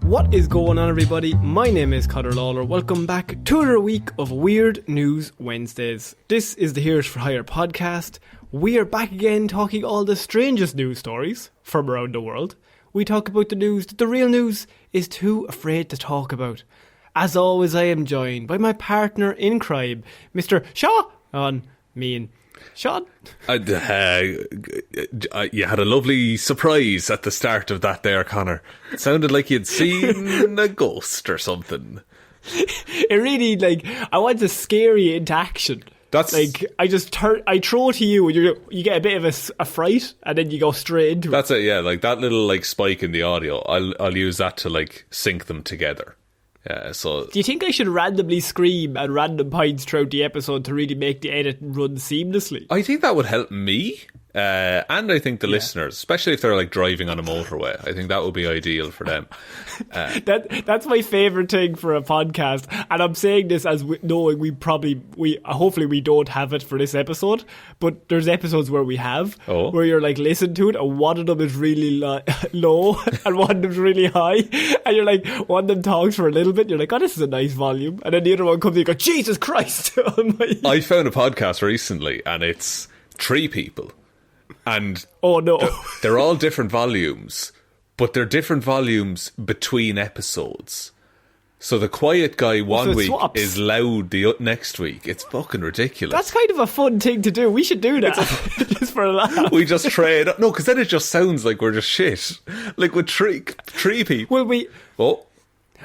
What is going on, everybody? My name is Ciara Lawler. Welcome back to another week of Weird News Wednesdays. This is the Heroes for Hire podcast. We are back again talking all the strangest news stories from around the world. We talk about the news that the real news is too afraid to talk about. As always, I am joined by my partner in crime, Mr. Shaun. Shaun? You had a lovely surprise at the start of that there, Connor. It sounded like you'd seen a ghost or something. It really, I want to scare you into action. That's I throw to you and you get a bit of a fright and then you go straight into it. That's it, yeah. Like that little spike in the audio, I'll use that to sync them together. Yeah, so do you think I should randomly scream at random points throughout the episode to really make the edit run seamlessly? I think that would help me, and I think the listeners, especially if they're driving on a motorway. I think that would be ideal for them. That's my favourite thing for a podcast, and I'm saying this as knowing hopefully we don't have it for this episode, but there's episodes where we have, where you're listen to it, and one of them is really low and one of them's really high, and you're one of them talks for a little bit, you're oh, this is a nice volume, and then the other one comes and you go, Jesus Christ. I found a podcast recently and it's 3 people, and oh no, they're all different volumes, but they're different volumes between episodes. So the quiet guy one week is loud the next week. It's fucking ridiculous. That's kind of a fun thing to do. We should do that. Just for a laugh. We just trade. No, because then it just sounds like we're just shit. With three people. Well,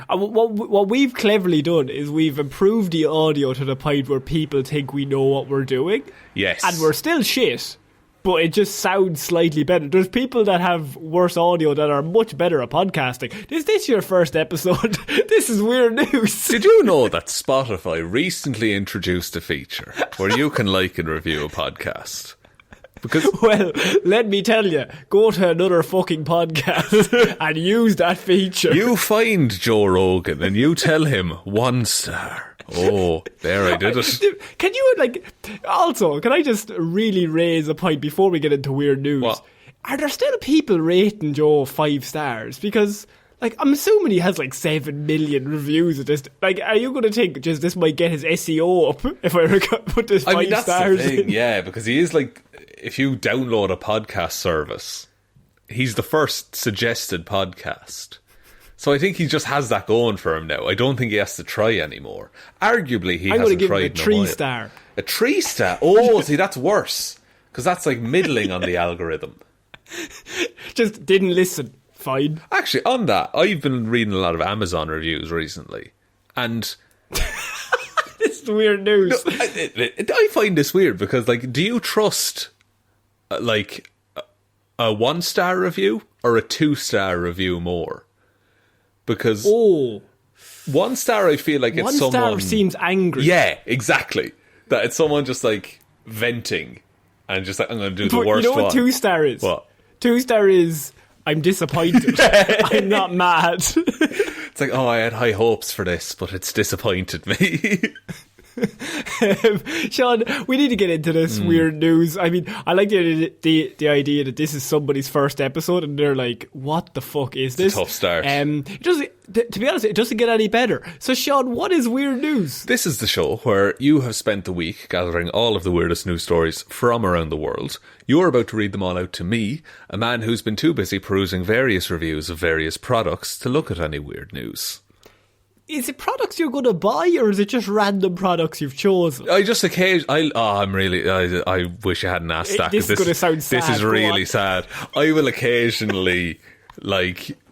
what we've cleverly done is we've improved the audio to the point where people think we know what we're doing. Yes. And we're still shit, but it just sounds slightly better. There's people that have worse audio that are much better at podcasting. Is this your first episode? This is weird news. Did you know that Spotify recently introduced a feature where you can like and review a podcast? Well, let me tell you, go to another fucking podcast and use that feature. You find Joe Rogan and you tell him 1 star. Oh, there I did it. Can you, also, can I just really raise a point before we get into weird news? What? Are there still people rating Joe 5 stars? Because, I'm assuming he has 7 million reviews of this. Are you going to think just this might get his SEO up if I put this 5 that's stars the thing, in? Yeah, because he is if you download a podcast service, he's the first suggested podcast. So I think he just has that going for him now. I don't think he has to try anymore. Arguably, he hasn't tried in a while. I'm going to give him a 3 star. A 3 star? Oh, see, that's worse. Because that's middling on the algorithm. Just didn't listen. Fine. Actually, on that, I've been reading a lot of Amazon reviews recently. And this is weird news. No, I find this weird because, do you trust, a 1 star review or a 2 star review more? Because 1 star, I feel like it's someone... 1 star seems angry. Yeah, exactly. That it's someone just venting and just I'm going to do the worst one. You know what 2 star is? What? 2 star is I'm disappointed. I'm not mad. It's I had high hopes for this, but it's disappointed me. Shaun, we need to get into this weird news. I mean, I like the idea that this is somebody's first episode and they're what the fuck is this? It's a tough start. To be honest, it doesn't get any better. So Shaun, what is weird news? This is the show where you have spent the week gathering all of the weirdest news stories from around the world. You're about to read them all out to me, a man who's been too busy perusing various reviews of various products to look at any weird news. Is it products you're going to buy, or is it just random products you've chosen? I just occasionally... I wish I hadn't asked that. This is going to sound sad. This is really sad. I will occasionally,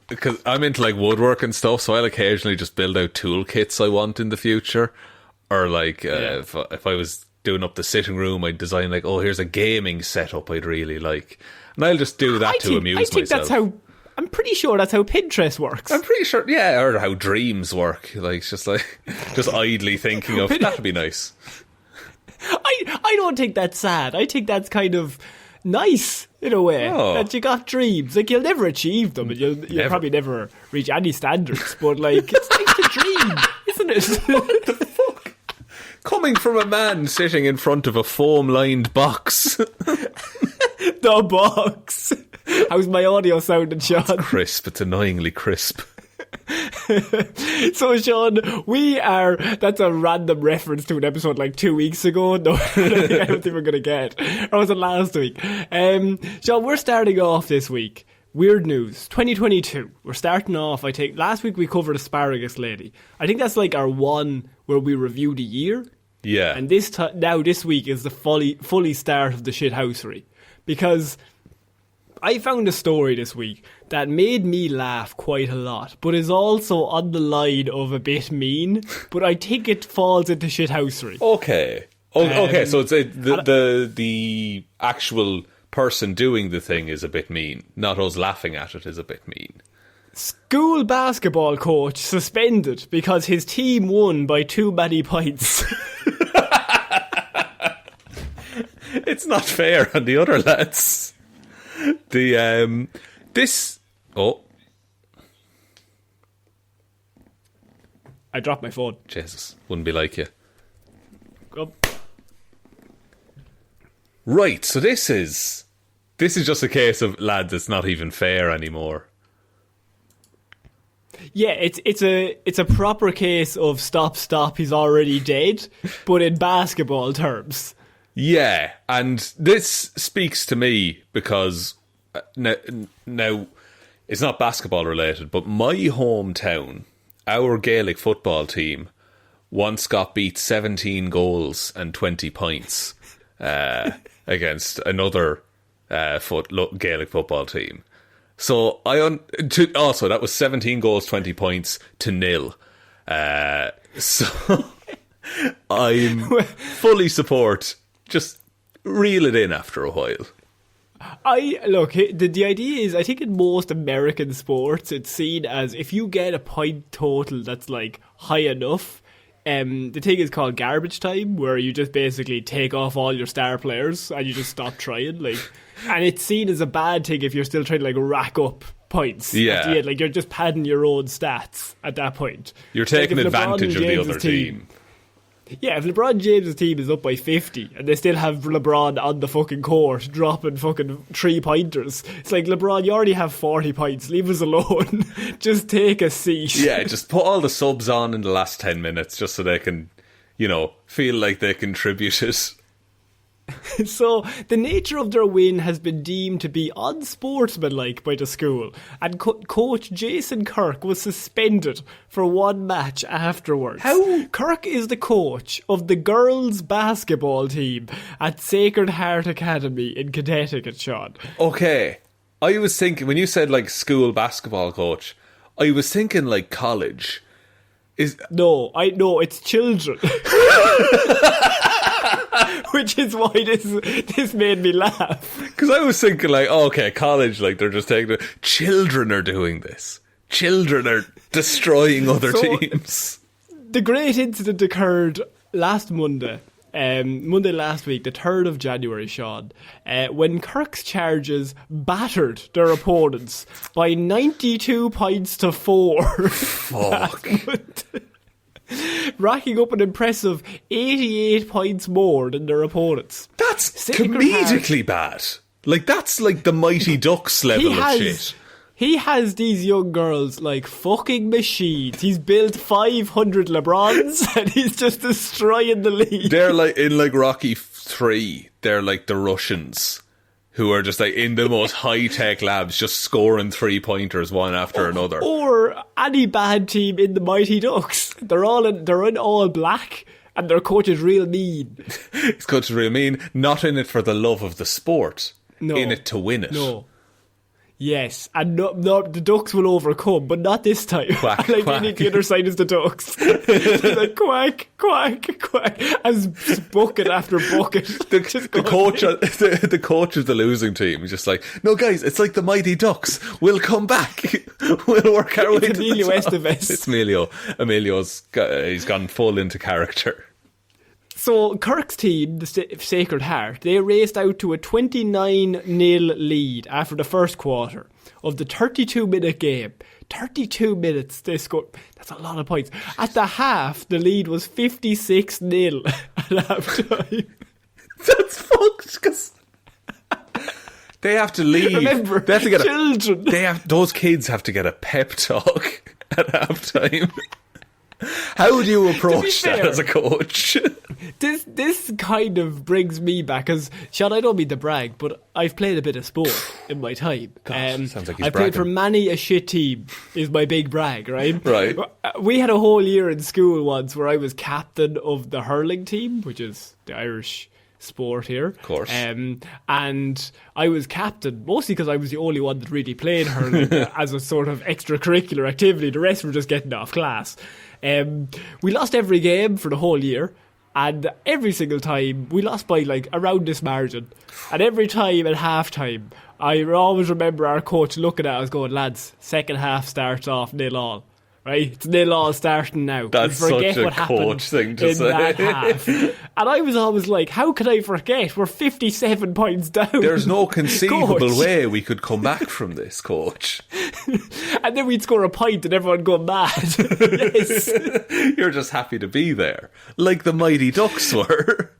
because I'm into woodwork and stuff, so I'll occasionally just build out toolkits I want in the future. Or if I was doing up the sitting room, I'd design here's a gaming setup I'd really like. And I'll just do that to amuse myself. That's how... I'm pretty sure that's how Pinterest works. I'm pretty sure, yeah, or how dreams work. It's just idly thinking of, that'd be nice. I don't think that's sad. I think that's kind of nice, in a way, that you got dreams. You'll never achieve them, and you'll probably never reach any standards, but, it's nice to dream, isn't it? What the fuck? Coming from a man sitting in front of a foam-lined box. The box. How's my audio sounding, Shaun? It's crisp. It's annoyingly crisp. So, Shaun, that's a random reference to an episode like 2 weeks ago. No, I don't think we're going to get. Or was it last week? Shaun, we're starting off this week. Weird news, 2022. We're starting off, I think, last week we covered Asparagus Lady. I think that's like our one where we reviewed a year. Yeah. And this week is the fully start of the shithousery. Because I found a story this week that made me laugh quite a lot, but is also on the line of a bit mean, but I think it falls into shithousery. Okay. Okay, so it's the actual person doing the thing is a bit mean. Not us laughing at it is a bit mean. School basketball coach suspended because his team won by too many points. It's not fair on the other lads. I dropped my phone. Jesus, wouldn't be like you. Oh. Right, so this is just a case of, lads, it's not even fair anymore. Yeah, it's a proper case of stop, he's already dead, but in basketball terms. Yeah, and this speaks to me because now it's not basketball related, but my hometown, our Gaelic football team, once got beat 17 goals and 20 points against another Gaelic football team. So also that was 17 goals, 20 points to 0. So I'm fully support. Just reel it in after a while. The idea is, I think in most American sports, it's seen as if you get a point total that's like high enough. The thing is called garbage time, where you just basically take off all your star players and you just stop trying. And it's seen as a bad thing if you're still trying to rack up points. Yeah, at the end. You're just padding your own stats at that point. You're taking advantage of the other team. Yeah, if LeBron James' team is up by 50 and they still have LeBron on the fucking court dropping fucking 3-pointers, it's like, LeBron, you already have 40 points. Leave us alone. Just take a seat. Yeah, just put all the subs on in the last 10 minutes just so they can, feel like they contributed. So, the nature of their win has been deemed to be unsportsmanlike by the school, and coach Jason Clarke was suspended for one match afterwards. How? Clarke is the coach of the girls' basketball team at Sacred Heart Academy in Connecticut, Shaun. Okay. I was thinking, when you said, school basketball coach, I was thinking, college. No, it's children. Which is why this made me laugh. Because I was thinking, college, they're just taking it. Children are doing this. Children are destroying other teams. The great incident occurred last Monday last week, the 3rd of January, Shaun, when Kirk's Charges battered their opponents by 92 points to 4. Fuck. Racking up an impressive 88 points more than their opponents. That's comedically bad. That's the Mighty Ducks level of shit. He has these young girls like fucking machines. He's built 500 LeBrons and he's just destroying the league. They're in Rocky 3. They're the Russians who are just in the most high-tech labs just scoring 3-pointers one after another. Or any bad team in the Mighty Ducks. They're in all black and their coach is real mean. His coach is real mean. Not in it for the love of the sport. No. In it to win it. No. Yes, and no, the Ducks will overcome, but not this time. Quack, quack. The other side is the Ducks. Quack, quack, quack, as bucket after bucket. The coach of the losing team is just no guys, it's the Mighty Ducks. We'll come back. We'll work our way to Emilio the top. Estevez. It's Emilio. He's gone full into character. So, Kirk's team, the Sacred Heart, they raced out to a 29-0 lead after the first quarter of the 32-minute game. 32 minutes they scored. That's a lot of points. At the half, the lead was 56-0 at half time. That's fucked, because they have to leave. Remember, they have to get children. Those kids have to get a pep talk. at halftime. How do you approach that fair, as a coach? This kind of brings me back, because, Shaun, I don't mean to brag, but I've played a bit of sport in my time. Sounds like he's I've played bragging. for many a shit team, is my big brag, right? Right. We had a whole year in school once where I was captain of the hurling team, which is the Irish sport here. Of course. And I was captain, mostly because I was the only one that really played hurling as a sort of extracurricular activity. The rest were just getting off class. We lost every game for the whole year, and every single time we lost by like around this margin. And every time at half time, I always remember our coach looking at us going, lads, second half starts off 0-0. Right? It's 0-0 starting now. That's We forget such a what happened coach thing to in say. that half. And I was always like, how could I forget? We're 57 points down. There's no conceivable Coach. way we could come back from this, coach. And then we'd score a point and everyone go mad. Yes. You're just happy to be there, like the Mighty Ducks were.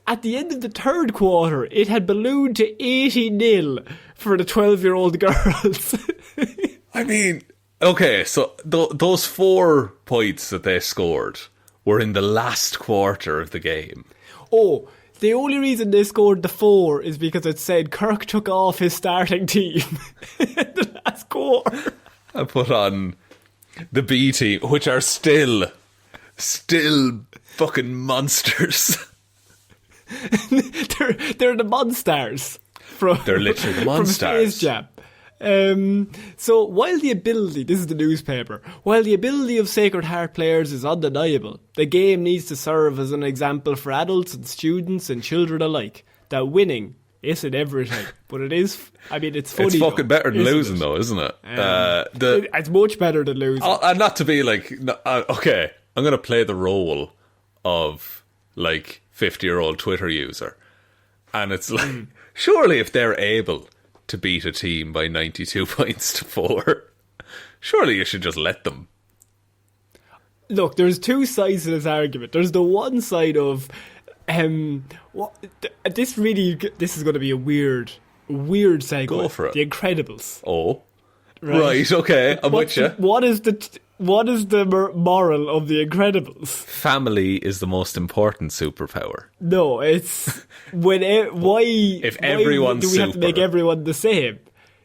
At the end of the third quarter, it had ballooned to 80-0 for the 12-year-old girls. I mean, okay, so those 4 points that they scored were in the last quarter of the game. Oh, the only reason they scored the 4 is because it said Clarke took off his starting team in the last quarter. I put on the B team, which are still fucking monsters. they're the Monstars. They're literally the From Monstars. Space Jam. So while the ability, this is the newspaper, while the ability of Sacred Heart players is undeniable, the game needs to serve as an example for adults and students and children alike that winning isn't everything, but it is. I mean, it's funny. It's fucking better than isn't losing, it? though, isn't it? It's much better than losing. And not to be like, okay, I'm going to play the role of like 50-year-old Twitter user, and it's like, surely if they're able to beat a team by 92 points to 4, surely you should just let them. Look, there's two sides to this argument. There's the one side of, this is going to be a weird segue. Go for it. The Incredibles. Oh, right, okay, I'm with you. What is the moral of the Incredibles? Family is the most important superpower. No, it's if everyone's do we have to make super. everyone the same?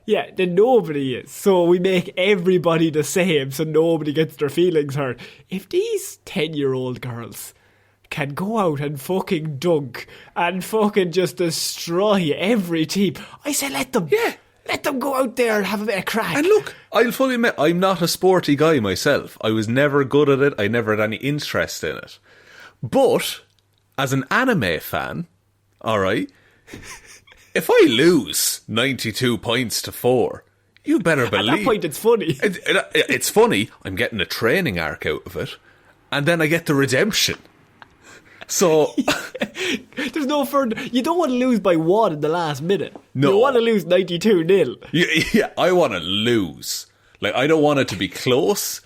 Yeah, then nobody is. So we make everybody the same so nobody gets their feelings hurt. If these 10-year-old girls can go out and fucking dunk and fucking just destroy every team, I say let them. Yeah. Let them go out there and have a bit of crack. And look, I'll fully admit, I'm not a sporty guy myself. I was never good at it. I never had any interest in it. But, as an anime fan, alright, if I lose 92 points to 4, you better believe... At that point, it's funny. It's funny. I'm getting a training arc out of it. And then I get the redemption. So... There's no further... You don't want to lose by 1 in the last minute. No. You want to lose 92-0. Yeah, I want to lose. Like, I don't want it to be close.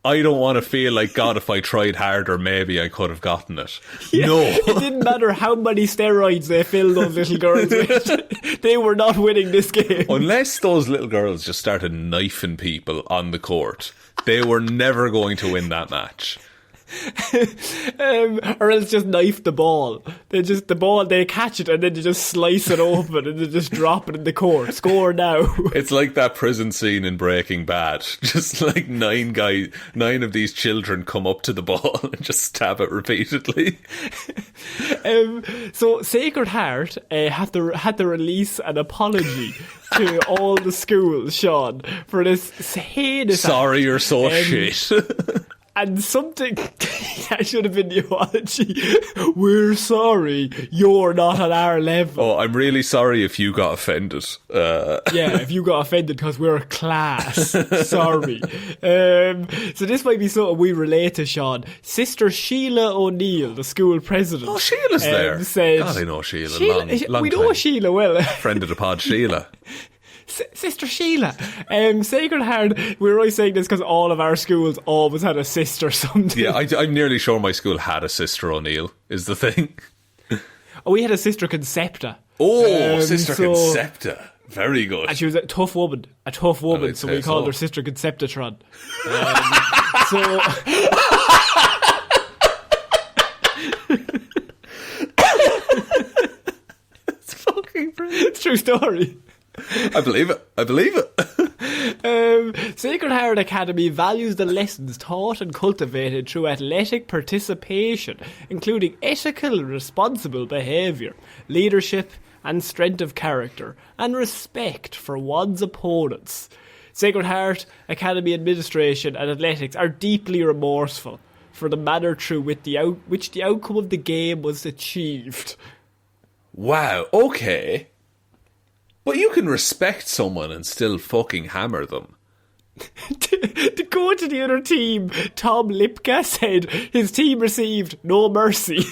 I don't want to feel like, God, if I tried harder, maybe I could have gotten it. Yeah, No. It didn't matter how many steroids they filled those little girls with. They were not winning this game. Unless those little girls just started knifing people on the court, they were never going to win that match. Or else just knife the ball. They catch it and then they just slice it open and they just drop it in the court. Score now. It's like that prison scene in Breaking Bad. Just like 9 of these children come up to the ball and just stab it repeatedly. So Sacred Heart had to release an apology to all the schools, Shaun, for this heinous Sorry, you're so shit. And something that should have been the apology. We're sorry, you're not at our level. Oh, I'm really sorry if you got offended. Yeah, if you got offended because we're class. Sorry. So this might be something we relate to, Shaun. Sister Sheila O'Neill, the school president. Oh, Sheila's there. Said, God, I know Sheila. Long we know time. Sheila well. Friend of the pod, Sheila. Sister Sheila. Sacred Heart, we're always saying this because all of our schools always had a sister something. Yeah, I'm nearly sure my school had a Sister O'Neill, is the thing. Oh, we had a Sister Concepta. Oh, Sister Concepta. Very good. And she was a tough woman, so we called her Sister Conceptatron. So... It's fucking brilliant. It's a true story. I believe it. Sacred Heart Academy values the lessons taught and cultivated through athletic participation, including ethical and responsible behaviour, leadership and strength of character, and respect for one's opponents. Sacred Heart Academy administration and athletics are deeply remorseful for the manner through which the outcome of the game was achieved. Wow, okay. But you can respect someone and still fucking hammer them. The coach of the other team, Tom Lipka, said his team received no mercy.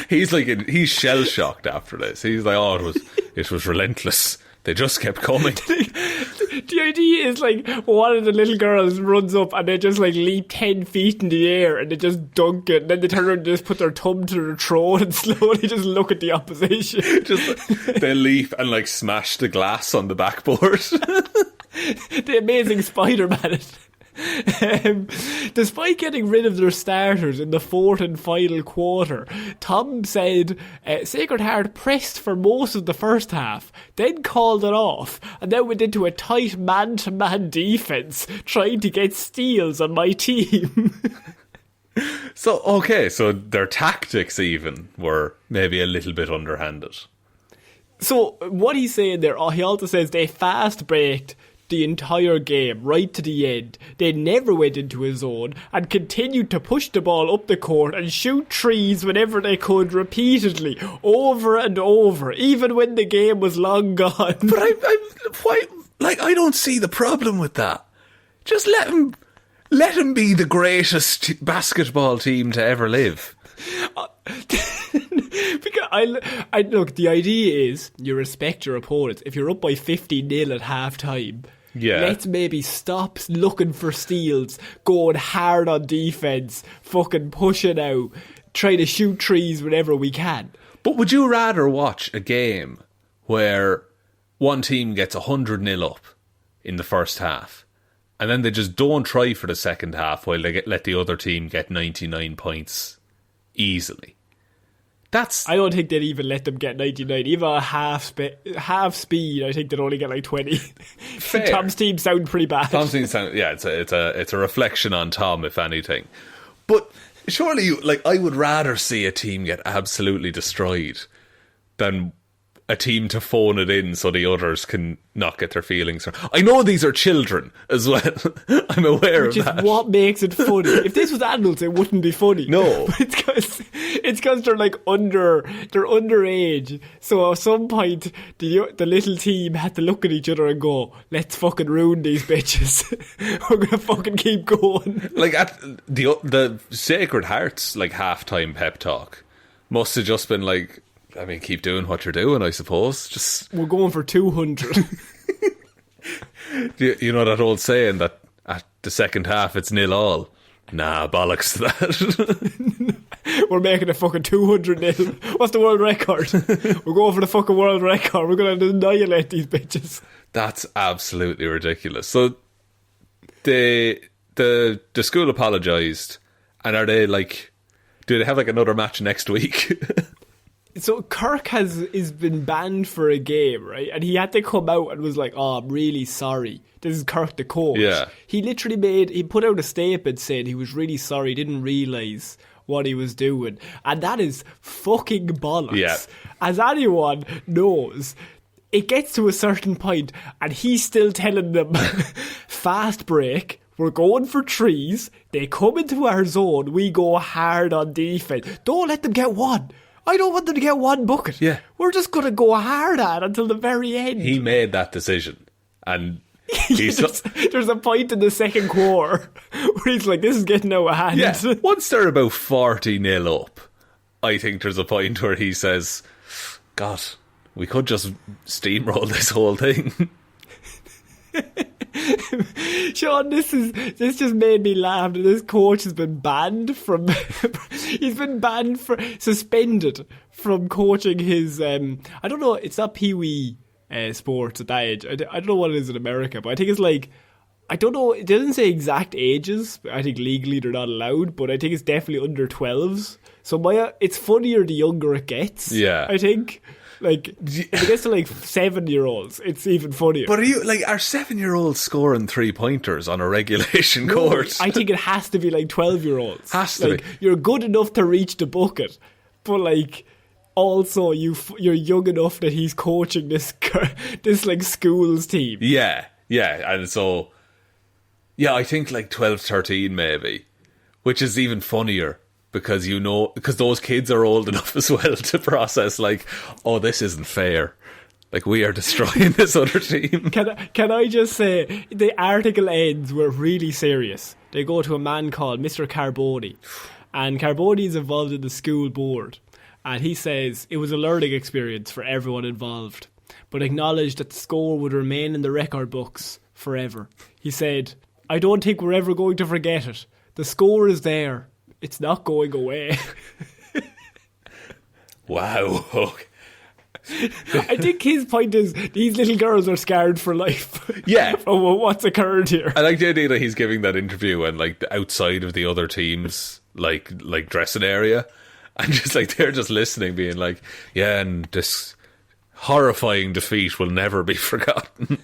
He's shell shocked after this. He's like, oh, it was relentless. They just kept coming. The idea is like one of the little girls runs up and they just like leap 10 feet in the air and they just dunk it, and then they turn around and just put their thumb to their throat and slowly just look at the opposition. They leap and like smash the glass on the backboard. The amazing Spider-Man. Despite getting rid of their starters in the fourth and final quarter, Tom said Sacred Heart pressed for most of the first half, then called it off, and then went into a tight man-to-man defence, trying to get steals on my team. So their tactics even were maybe a little bit underhanded. So what he's saying there, he also says they fast breaked the entire game, right to the end. They never went into a zone and continued to push the ball up the court and shoot threes whenever they could repeatedly, over and over, even when the game was long gone. But I don't see the problem with that. Just let him be the greatest basketball team to ever live. Because I look, the idea is you respect your opponents. If you're up by 50-0 at half time, let's maybe stop looking for steals, going hard on defence, fucking pushing out, try to shoot threes whenever we can. But would you rather watch a game where one team gets 100-0 up in the first half and then they just don't try for the second half while they let the other team get 99 points easily? I don't think they'd even let them get 99. Even at half speed, I think they'd only get like 20. Fair. Tom's team sound pretty bad. Tom's team sound, yeah, it's a reflection on Tom, if anything. But surely, I would rather see a team get absolutely destroyed than a team to phone it in so the others can not get their feelings hurt. I know these are children as well. I'm aware of that. Which is what makes it funny. If this was adults, it wouldn't be funny. No. But it's because they're like they're underage. So at some point, the little team had to look at each other and go, let's fucking ruin these bitches. We're going to fucking keep going. Like at the Sacred Hearts, like halftime pep talk must have just been like, I mean, keep doing what you're doing, I suppose. We're going for 200. You know that old saying that at the second half it's 0-all? Nah, bollocks to that. We're making a fucking 200-0. What's the world record? We're going for the fucking world record. We're going to annihilate these bitches. That's absolutely ridiculous. So the school apologised, and are they like, do they have like another match next week? So Clarke has been banned for a game, right? And he had to come out and was like, oh, I'm really sorry. This is Clarke, the coach. Yeah. He he put out a statement saying he was really sorry, didn't realise what he was doing. And that is fucking bollocks. Yeah. As anyone knows, it gets to a certain point and he's still telling them, fast break, we're going for threes, they come into our zone, we go hard on defence. Don't let them get one. I don't want them to get one bucket. Yeah. We're just going to go hard at it until the very end. He made that decision. And there's a point in the second quarter where he's like, this is getting out of hand. Yeah. Once they're about 40-0 up, I think there's a point where he says, God, we could just steamroll this whole thing. Shaun, this just made me laugh. This coach has been banned from. He's been suspended from coaching his. I don't know. It's not Pee-wee sports at that age. I don't know what it is in America, but I think it's like. I don't know. It doesn't say exact ages. I think legally they're not allowed, but I think it's definitely under 12s. So it's funnier the younger it gets. Yeah, I think. Like, if it gets to like 7-year-olds, it's even funnier. But are 7-year-olds scoring 3-pointers on a regulation court? I think it has to be like 12-year-olds. Has to be. You're good enough to reach the bucket, but like also you're young enough that he's coaching this like schools team. Yeah, and so I think like 12, 13 maybe, which is even funnier. Because those kids are old enough as well to process like, oh, this isn't fair. Like, we are destroying this other team. Can I just say, the article ends were really serious. They go to a man called Mr. Carboni. And Carboni is involved in the school board. And he says it was a learning experience for everyone involved, but acknowledged that the score would remain in the record books forever. He said, I don't think we're ever going to forget it. The score is there. It's not going away. Wow. I think his point is these little girls are scarred for life. Yeah. From what's occurred here. I like the idea that he's giving that interview and like outside of the other team's like dressing area, and just like they're just listening, being like, yeah, and this horrifying defeat will never be forgotten.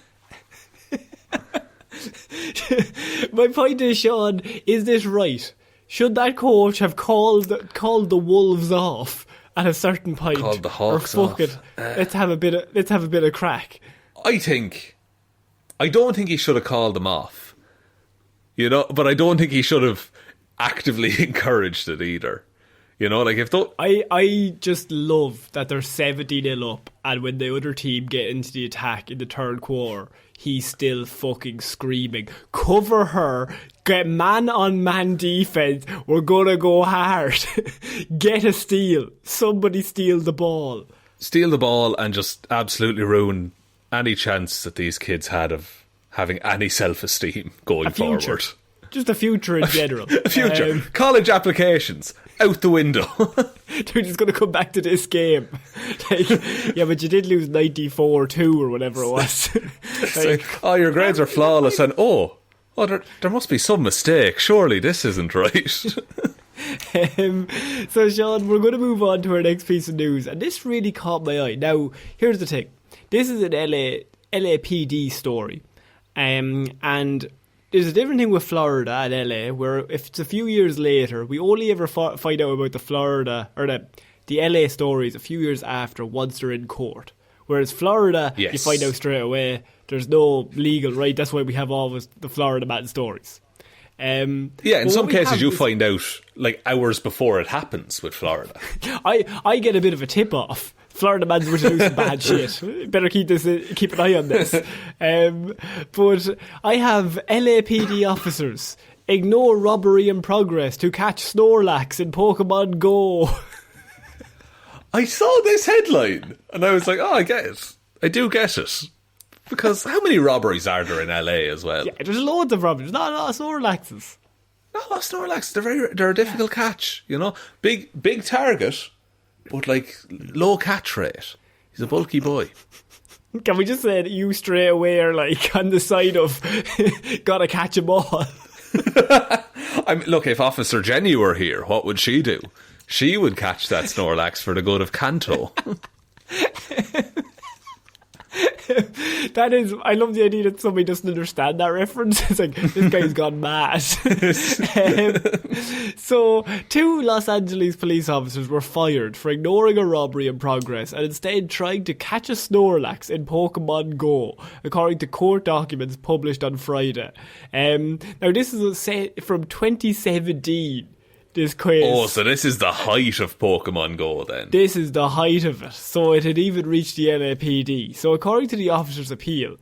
My point is, Shaun, is this right? Should that coach have called the Wolves off at a certain point? Called the Hawks or off. It. Let's have a bit of crack. I don't think he should have called them off. You know, but I don't think he should have actively encouraged it either. You know, like I just love that they're 70-0 up, and when the other team get into the attack in the third quarter, he's still fucking screaming, cover her, get man-on-man defense, we're gonna go hard. Get a steal. Somebody steal the ball. Steal the ball and just absolutely ruin any chance that these kids had of having any self-esteem going forward. Just a future in general. A future. College applications. Out the window. They're just going to come back to this game. Like, yeah, but you did lose 94-2 or whatever it was. Like, oh, your grades are flawless, and there must be some mistake. Surely this isn't right. So, Shaun, we're going to move on to our next piece of news, and this really caught my eye. Now, here's the thing. This is an LAPD story, and there's a different thing with Florida and LA, where if it's a few years later, we only ever find out about the Florida or the LA stories a few years after, once they're in court. Whereas Florida, yes, you find out straight away. There's no legal right. That's why we have always the Florida man stories. Yeah, in some cases you find out like hours before it happens with Florida. I get a bit of a tip off. Florida man's were doing some bad shit. Better keep an eye on this. But I have LAPD officers ignore robbery in progress to catch Snorlax in Pokemon Go. I saw this headline and I was like, oh, I get it. I do get it. Because how many robberies are there in LA as well? Yeah, there's loads of robberies. Not a lot of Snorlaxes. Not a lot of Snorlaxes. They're a difficult catch, you know. Big target, but like low catch rate. He's a bulky boy. Can we just say that you straight away are like on the side of gotta catch 'em all? Look, if Officer Jenny were here, what would she do? She would catch that Snorlax for the good of Kanto. That is, I love the idea that somebody doesn't understand that reference. It's like, this guy's gone mad. So 2 Los Angeles police officers were fired for ignoring a robbery in progress and instead trying to catch a Snorlax in Pokemon Go, according to court documents published on Friday. Now this is set from 2017. This quiz. Oh, so this is the height of Pokemon Go then. This is the height of it. So it had even reached the LAPD. So according to the officer's appeal,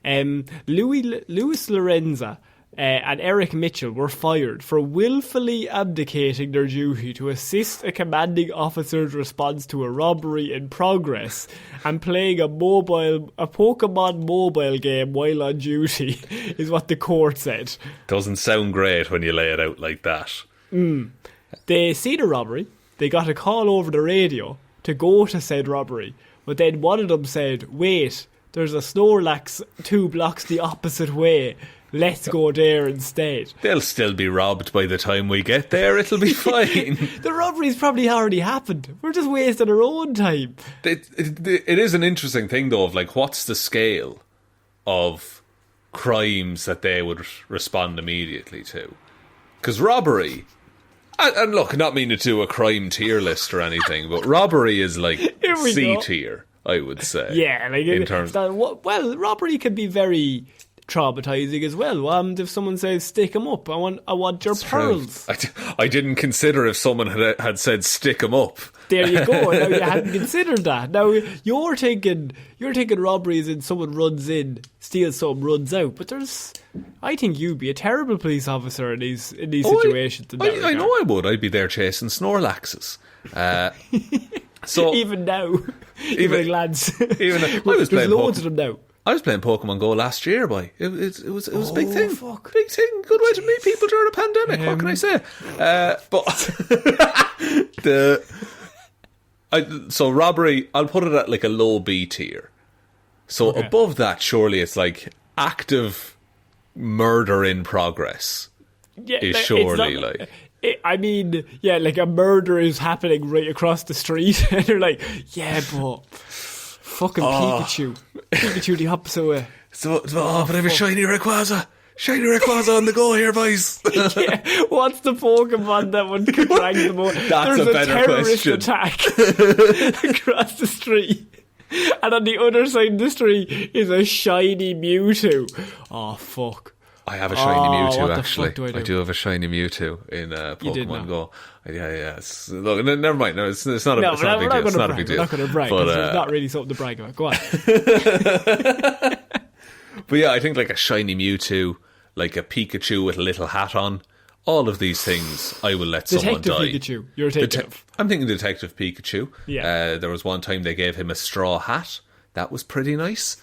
Luis Lorenza and Eric Mitchell were fired for willfully abdicating their duty to assist a commanding officer's response to a robbery in progress and playing a Pokemon mobile game while on duty, is what the court said. Doesn't sound great when you lay it out like that. They see the robbery. They got a call over the radio to go to said robbery, but then one of them said, wait, there's a Snorlax 2 blocks the opposite way. Let's go there instead. They'll still be robbed by the time we get there. It'll be fine. The robbery's probably already happened. We're just wasting our own time. It is an interesting thing, though, of like, what's the scale of crimes that they would respond immediately to? Because robbery, and look, not meaning to do a crime tier list or anything, but robbery is like C tier, I would say. Yeah, like in terms. Well, robbery can be very traumatizing as well. If someone says stick 'em up, I want your pearls. I didn't consider if someone had said stick 'em up. There you go. Now you hadn't considered that. Now you're thinking robbery is in someone runs in, steals something, runs out. But I think you'd be a terrible police officer in these situations. I know I would. I'd be there chasing Snorlaxes. So even now, even lads, there's loads of them now. I was playing Pokemon Go last year, boy. It was a big thing. Fuck. Big thing. Good way to meet people during a pandemic. What can I say? So robbery, I'll put it at like a low B tier. So above that, surely it's like active murder in progress. Yeah, is surely like. Like a murder is happening right across the street, and you're like, yeah, but fucking Pikachu the opposite way. But I have a shiny Rayquaza. Shiny Rayquaza on the go here, boys. Yeah, what's the Pokemon that would drag the most? That's There's a better terrorist question. attack across the street, and on the other side of the street is a shiny Mewtwo. Oh, fuck. I have a shiny Mewtwo, what actually. the fuck do I do? I do have a shiny Mewtwo in Pokemon Go. Yeah. Look, never mind. No, it's not a big deal. It's not a big deal. We're not going to brag, because there's not really something to brag about. Go on. But yeah, I think like a shiny Mewtwo, like a Pikachu with a little hat on, all of these things, I will let someone die. Pikachu. You're a detective. I'm thinking Detective Pikachu. Yeah. There was one time they gave him a straw hat. That was pretty nice.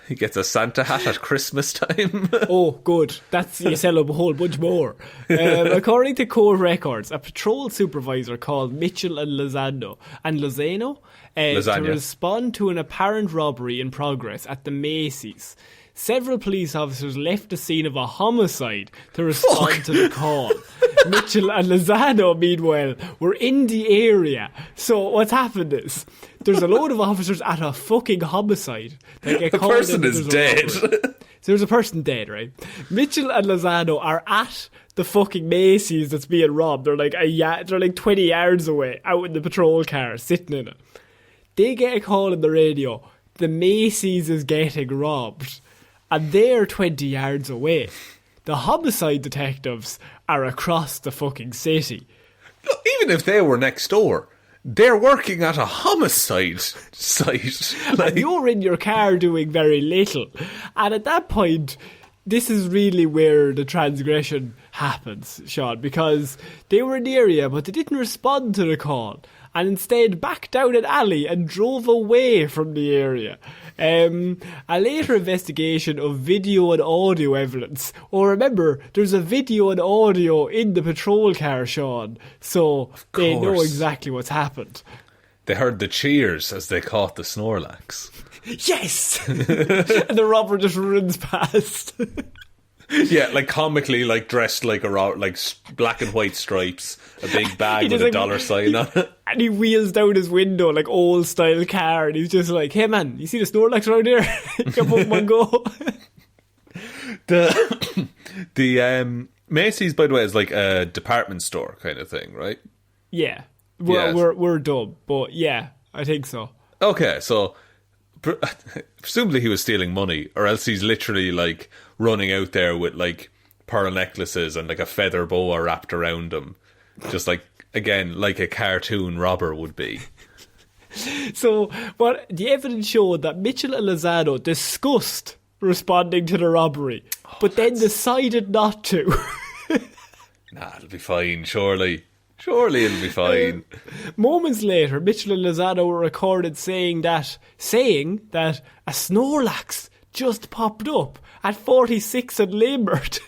He gets a Santa hat at Christmas time. Oh, good. You sell him a whole bunch more. According to court records, a patrol supervisor called Mitchell and Lozano to respond to an apparent robbery in progress at the Macy's. Several police officers left the scene of a homicide to respond to the call. Mitchell and Lozano, meanwhile, were in the area. So what's happened is there's a load of officers at a fucking homicide. They get called. The person is dead. So there's a person dead, right? Mitchell and Lozano are at the fucking Macy's that's being robbed. They're like 20 yards away, out in the patrol car, sitting in it. They get a call on the radio. The Macy's is getting robbed. And they're 20 yards away. The homicide detectives are across the fucking city. Look, even if they were next door, they're working at a homicide site. And you're in your car doing very little. And at that point, this is really where the transgression happens, Shaun, because they were in the area, but they didn't respond to the call, and instead backed down an alley and drove away from the area. A later investigation of video and audio evidence. Oh, remember, there's a video and audio in the patrol car, Shaun, so they know exactly what's happened. They heard the cheers as they caught the Snorlax. Yes! And the robber just runs past. Yeah, like comically, like dressed like like black and white stripes, a big bag with a dollar sign on it. And he wheels down his window like old style car, and he's just like, "Hey man, you see the Snorlax around here? Come Pokemon Go." The Macy's, by the way, is like a department store kind of thing, right? Yeah, we're dumb, but yeah, I think so. Okay, so presumably he was stealing money, or else he's literally like running out there with like pearl necklaces and like a feather boa wrapped around him, just like, again, like a cartoon robber would be. So what the evidence showed that Mitchell and Lozano discussed responding to the robbery, but then decided not to. Nah, it'll be fine, surely. Surely it'll be fine. Moments later, Mitchell and Lozano were recorded saying that a Snorlax just popped up at 46 and Lambert.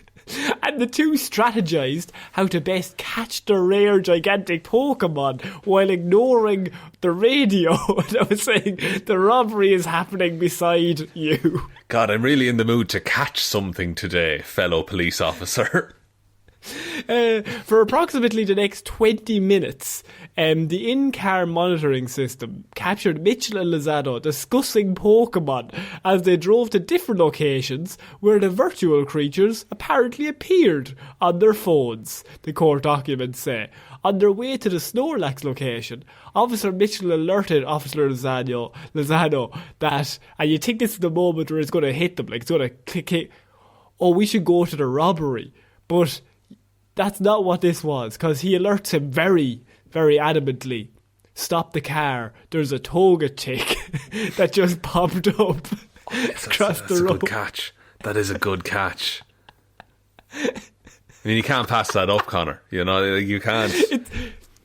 And the two strategised how to best catch the rare gigantic Pokemon while ignoring the radio that was saying the robbery is happening beside you. God, I'm really in the mood to catch something today, fellow police officer. For approximately the next 20 minutes, the in-car monitoring system captured Mitchell and Lozano discussing Pokemon as they drove to different locations where the virtual creatures apparently appeared on their phones, the court documents say. On their way to the Snorlax location, Officer Mitchell alerted Officer Lozano that, and you think this is the moment where it's going to hit them, like it's going to click, oh, we should go to the robbery. But that's not what this was, because he alerts him very, very adamantly. Stop the car. There's a Togetic that just popped up across the road. That's a good catch. That is a good catch. I mean, you can't pass that up, Connor. You know, you can't.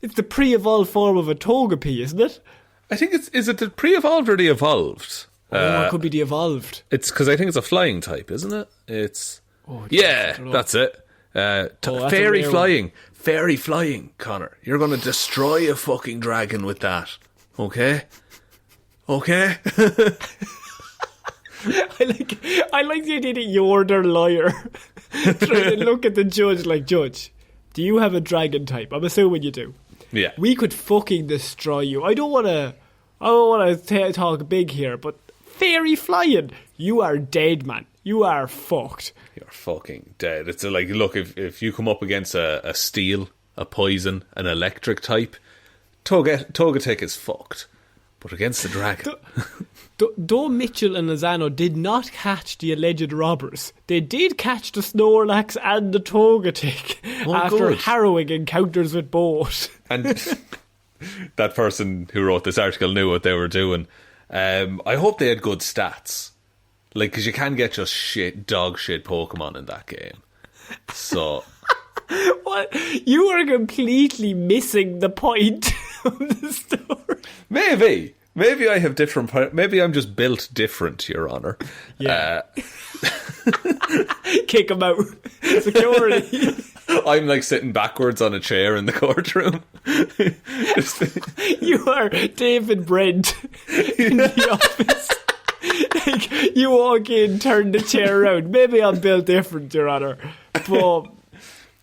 It's the pre-evolved form of a Togepi, isn't it? I think is it the pre-evolved or the evolved? It could be the evolved. It's because I think it's a flying type, isn't it? It's that's it. Fairy flying, Connor. You're going to destroy a fucking dragon with that. Okay? I like the idea that you're their lawyer. Trying to look at the judge like, Judge, do you have a dragon type? I'm assuming you do. Yeah. We could fucking destroy you. I don't want to talk big here, but fairy flying, you are dead, man. You are fucked. You're fucking dead. It's like, look, if you come up against a steel, a poison, an electric type, Togetic is fucked. But against the dragon... Though Mitchell and Lozano did not catch the alleged robbers, they did catch the Snorlax and the Togetic after harrowing encounters with both. And that person who wrote this article knew what they were doing. I hope they had good stats. Like, because you can get just dog shit Pokemon in that game. So... What? You are completely missing the point of the story. Maybe I have different... Maybe I'm just built different, Your Honour. Yeah. Kick him out. Security. I'm like sitting backwards on a chair in the courtroom. You are David Brent in the office. Like, you walk in, turn the chair around. Maybe I'm built different, Your Honour. But,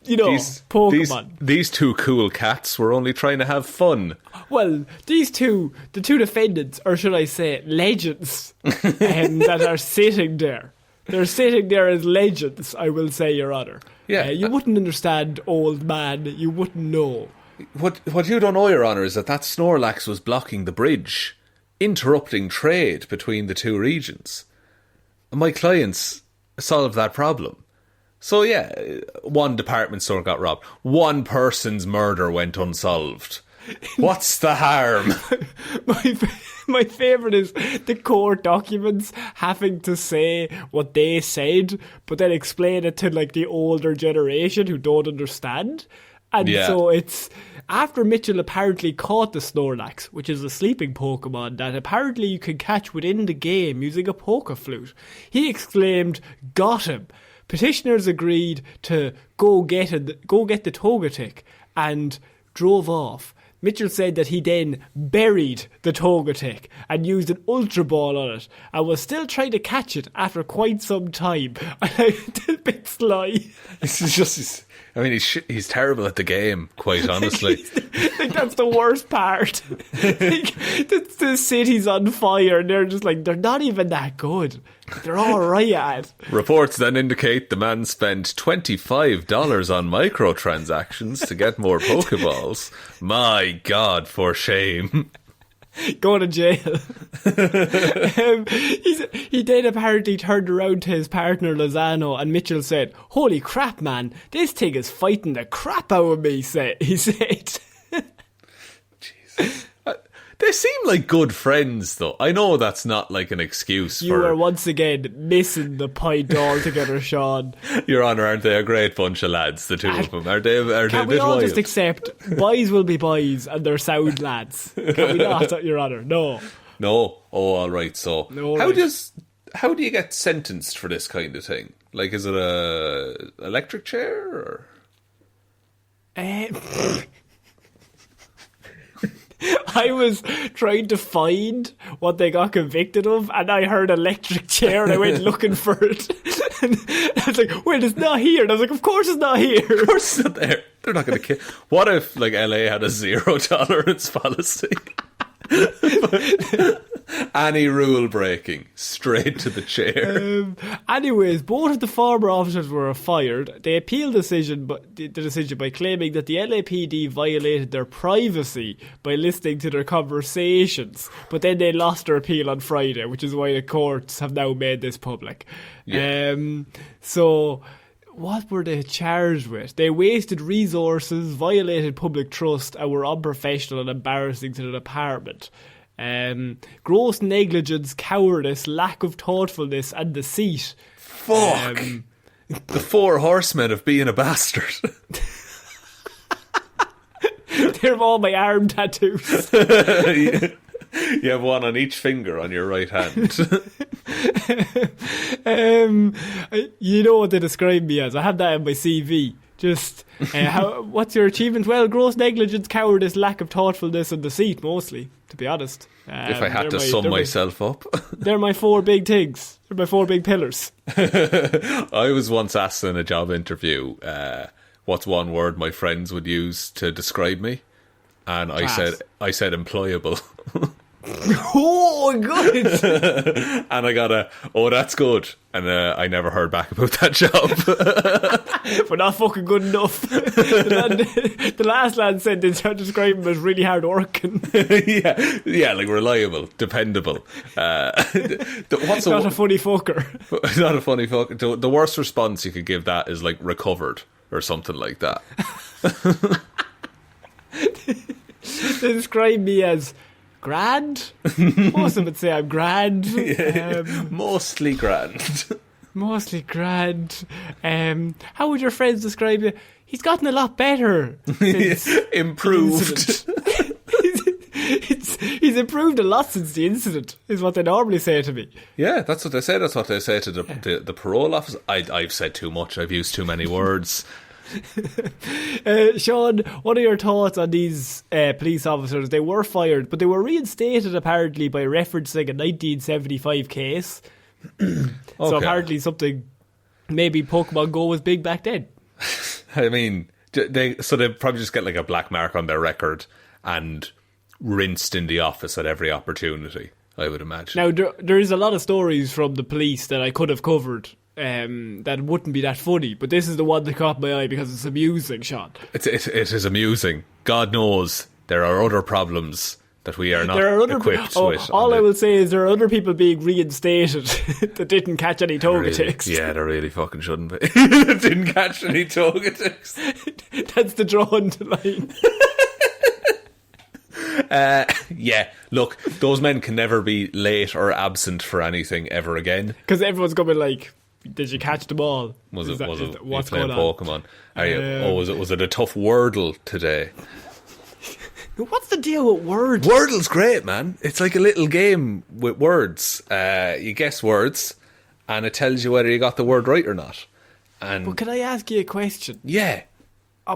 you know, Pokemon. These two cool cats were only trying to have fun. Well, the two defendants, or should I say legends, that are sitting there. They're sitting there as legends, I will say, Your Honour. Yeah. You wouldn't understand, old man. You wouldn't know. What you don't know, Your Honour, is that Snorlax was blocking the bridge, interrupting trade between the two regions. And my clients solved that problem. So yeah, one department store got robbed. One person's murder went unsolved. What's the harm? My favourite is the court documents having to say what they said, but then explain it to like the older generation who don't understand. And so it's after Mitchell apparently caught the Snorlax, which is a sleeping Pokemon that apparently you can catch within the game using a poker flute. He exclaimed, "Got him!" Petitioners agreed to go get the Togetic and drove off. Mitchell said that he then buried the Togetic and used an Ultra Ball on it and was still trying to catch it after quite some time. And I'm a little bit sly. This is just... I mean, he's terrible at the game, quite honestly. Like, that's the worst part. Like, the city's on fire and they're just like, they're not even that good. They're all right at it. Reports then indicate the man spent $25 on microtransactions to get more Pokeballs. My God, for shame. Going to jail. He then apparently turned around to his partner Lozano and Mitchell said, "Holy crap, man, this thing is fighting the crap out of me," he said. Jesus. They seem like good friends, though. I know that's not like an excuse You are once again missing the point altogether, Shaun. Your Honour, aren't they a great bunch of lads, the two of them? Are they a bit Can we all wild? just accept boys will be boys and they're sound lads? Can we not, Your Honour? No. No? Oh, all right, so... No, how right. How do you get sentenced for this kind of thing? Like, is it a electric chair, or...? I was trying to find what they got convicted of, and I heard electric chair, and I went looking for it. And I was like, wait, it's not here. And I was like, of course it's not here. Of course it's not there. They're not going to kill... What if, like, LA had a 0 tolerance policy? Any rule breaking, straight to the chair. Anyways, both of the former officers were fired. They appealed the decision by claiming that the LAPD violated their privacy by listening to their conversations. But then they lost their appeal on Friday, which is why the courts have now made this public. Yeah. So... what were they charged with? They wasted resources, violated public trust, and were unprofessional and embarrassing to the department. Gross negligence, cowardice, lack of thoughtfulness, and deceit. Fuck! The 4 horsemen of being a bastard. They're all my arm tattoos. You have one on each finger on your right hand. You know what they describe me as. I have that in my CV. Just, what's your achievement? Well, gross negligence, cowardice, lack of thoughtfulness, and deceit, mostly, to be honest. If I had to sum myself up. They're my 4 big things. They're my 4 big pillars. I was once asked in a job interview, what's one word my friends would use to describe me? And I said employable. Oh, good. And I got oh, that's good. And I never heard back about that job. But not fucking good enough. The last lad said they tried to describe him as really hard working. yeah, like reliable, dependable. Not a funny fucker. Not a funny fucker. The worst response you could give that is like recovered or something like that. They describe me as grand. Most of them would say I'm grand. Mostly grand. Mostly grand. How would your friends describe you? He's gotten a lot better. Improved. He's improved a lot since the incident, is what they normally say to me. Yeah, that's what they say. That's what they say to the parole office. I've said too much. I've used too many words. Shaun, what are your thoughts on these police officers? They were fired, but they were reinstated apparently by referencing a 1975 case. Okay. So apparently something, maybe Pokemon Go was big back then. I mean, they probably just get like a black mark on their record and rinsed in the office at every opportunity, I would imagine. Now, there is a lot of stories from the police that I could have covered that wouldn't be that funny, but this is the one that caught my eye because it's amusing, Shaun. It is amusing. God knows there are other problems that we are not equipped with. All I will say is there are other people being reinstated that didn't catch any toga ticks. Yeah, they really fucking shouldn't be. Didn't catch any toga ticks. That's the drawing the line. Yeah, look, those men can never be late or absent for anything ever again. Because everyone's going to be like, did you catch them all? Was it what's playing going on? Pokemon? Was it a tough Wordle today? What's the deal with words? Wordle's great, man. It's like a little game with words. You guess words, and it tells you whether you got the word right or not. But can I ask you a question? Yeah.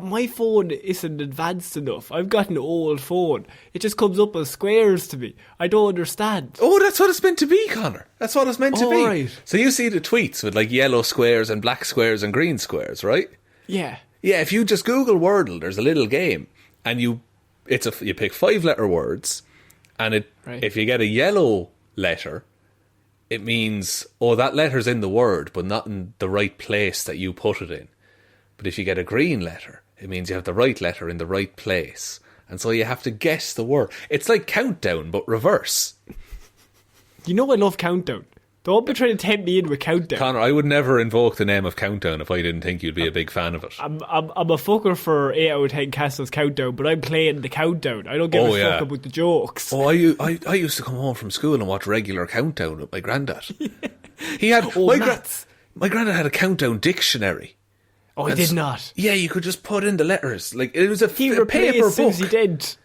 My phone isn't advanced enough. I've got an old phone. It just comes up as squares to me. I don't understand. Oh, that's what it's meant to be, Connor. That's what it's meant to be. Right. So you see the tweets with like yellow squares and black squares and green squares, right? Yeah. Yeah, if you just Google Wordle, there's a little game, and you pick 5-letter words, and if you get a yellow letter, it means, that letter's in the word, but not in the right place that you put it in. But if you get a green letter, it means you have the right letter in the right place. And so you have to guess the word. It's like Countdown, but reverse. You know I love Countdown. Don't be trying to tempt me in with Countdown. Connor, I would never invoke the name of Countdown if I didn't think you'd be a big fan of it. I'm a fucker for 8 out of 10 Castle's Countdown, but I'm playing the Countdown. I don't give a fuck about the jokes. Oh, I used to come home from school and watch regular Countdown with my granddad. He had my granddad had a Countdown dictionary. Oh, he did not. Yeah, you could just put in the letters. Like, it was a paper book. Susie did.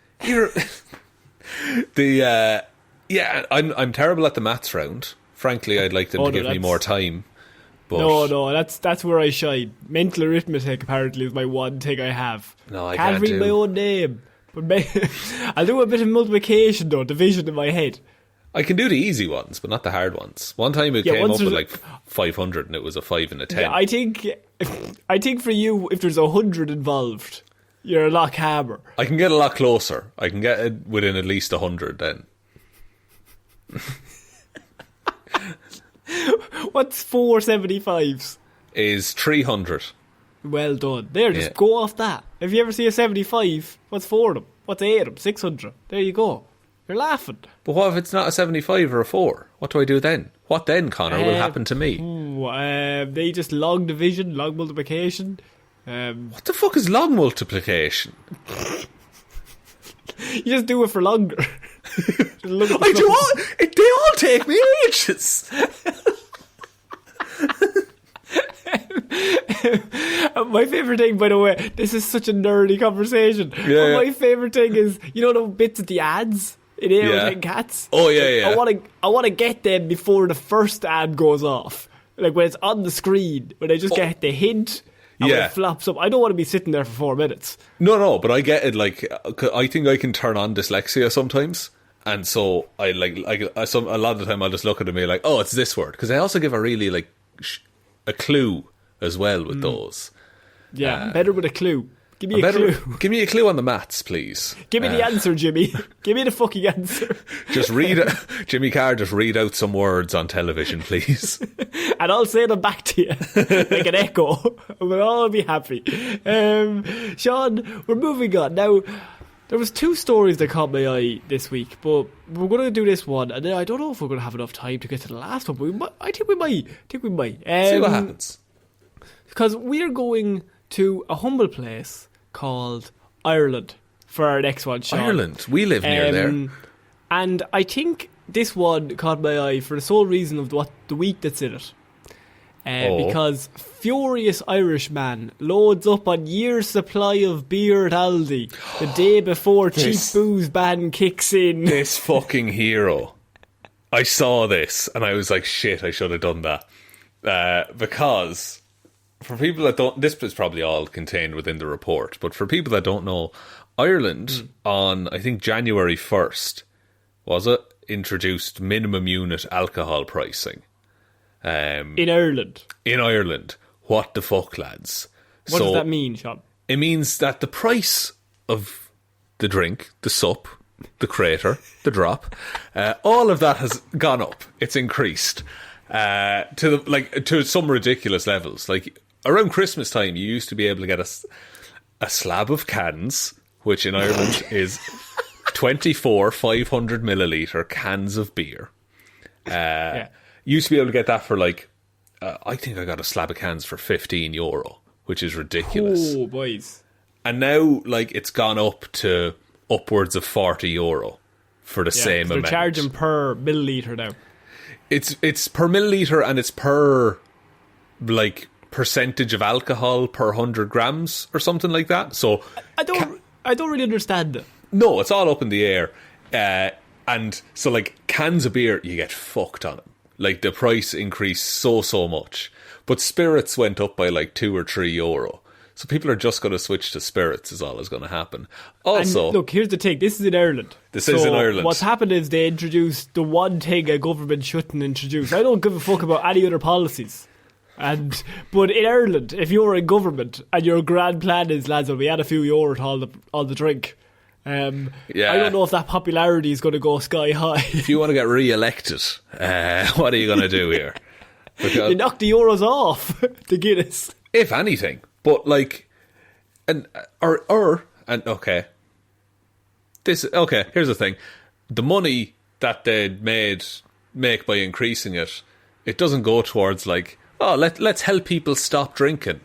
I'm terrible at the maths round. Frankly, I'd like them to give me more time. But no, that's where I shine. Mental arithmetic apparently is my one thing I have. No, I can't read my own name. But I'll do a bit of multiplication though, division in my head. I can do the easy ones, but not the hard ones. One time it came up with like 500 and it was a 5 and a 10. Yeah, I think for you, if there's 100 involved, you're a lot calmer. I can get a lot closer. I can get it within at least 100 then. What's 4 75s? Is 300. Well done. There, just go off that. If you ever see a 75, what's 4 of them? What's 8 of them? 600. There you go. You're laughing. But what if it's not a 75 or a 4? What do I do then? What then, Connor, will happen to me? They just log division, log multiplication. What the fuck is log multiplication? You just do it for longer. They all take me ages. My favourite thing, by the way, this is such a nerdy conversation. My favourite thing is, you know the bits of the ads in 8 out of 10 Cats? Oh, yeah. I want to get them before the first ad goes off. Like when it's on the screen, when I just get the hint and when it flops up. I don't want to be sitting there for 4 minutes. No, but I get it. Like, I think I can turn on dyslexia sometimes. And so a lot of the time I'll just look at it and be like, oh, it's this word. Because I also give a really, like, a clue as well with those. Yeah, better with a clue. Give me a clue. Give me a clue on the maths, please. Give me the answer, Jimmy. Give me the fucking answer. Just Jimmy Carr, just read out some words on television, please. And I'll say them back to you like an echo. We'll all be happy. Shaun, we're moving on. Now, there was 2 stories that caught my eye this week, but we're going to do this one, and then I don't know if we're going to have enough time to get to the last one, but I think we might. See what happens. Because we're going to a humble place called Ireland for our next one, Shaun. Ireland? We live near there. And I think this one caught my eye for the sole reason of the week that's in it. Because furious Irishman loads up on year's supply of beer at Aldi the day before cheap booze ban kicks in. This fucking hero. I saw this and I was like, shit, I should have done that. Because for people that don't, this is probably all contained within the report, but for people that don't know, Ireland on, I think, January 1st, was it, introduced minimum unit alcohol pricing. In Ireland. In Ireland. What the fuck, lads? What does that mean, Shaun? It means that the price of the drink, the sup, the crater, the drop, all of that has gone up. It's increased to some ridiculous levels. Like around Christmas time, you used to be able to get a slab of cans, which in Ireland is 24 500 milliliter cans of beer. Used to be able to get that for like, I think I got a slab of cans for €15, which is ridiculous. Oh, boys. And now, like, it's gone up to upwards of €40 for the same amount. They're charging per milliliter now. It's per milliliter and it's per, like, percentage of alcohol per 100 grams or something like that. So I don't really understand it. No, it's all up in the air. And so, like, cans of beer, you get fucked on them. Like, the price increased so much. But spirits went up by like €2 or €3. So people are just going to switch to spirits is all that's going to happen. Also, and look, here's the thing. This is in Ireland. This is in Ireland. What's happened is they introduced the one thing a government shouldn't introduce. I don't give a fuck about any other policies. But in Ireland, if you're in government and your grand plan is, lads, we add a few euro to all the drink. I don't know if that popularity is going to go sky high. If you want to get re-elected, what are you going to do here? Because you knock the euros off the Guinness. If anything. But like, here's the thing. The money that they'd make by increasing it It doesn't go towards like, oh, let's help people stop drinking,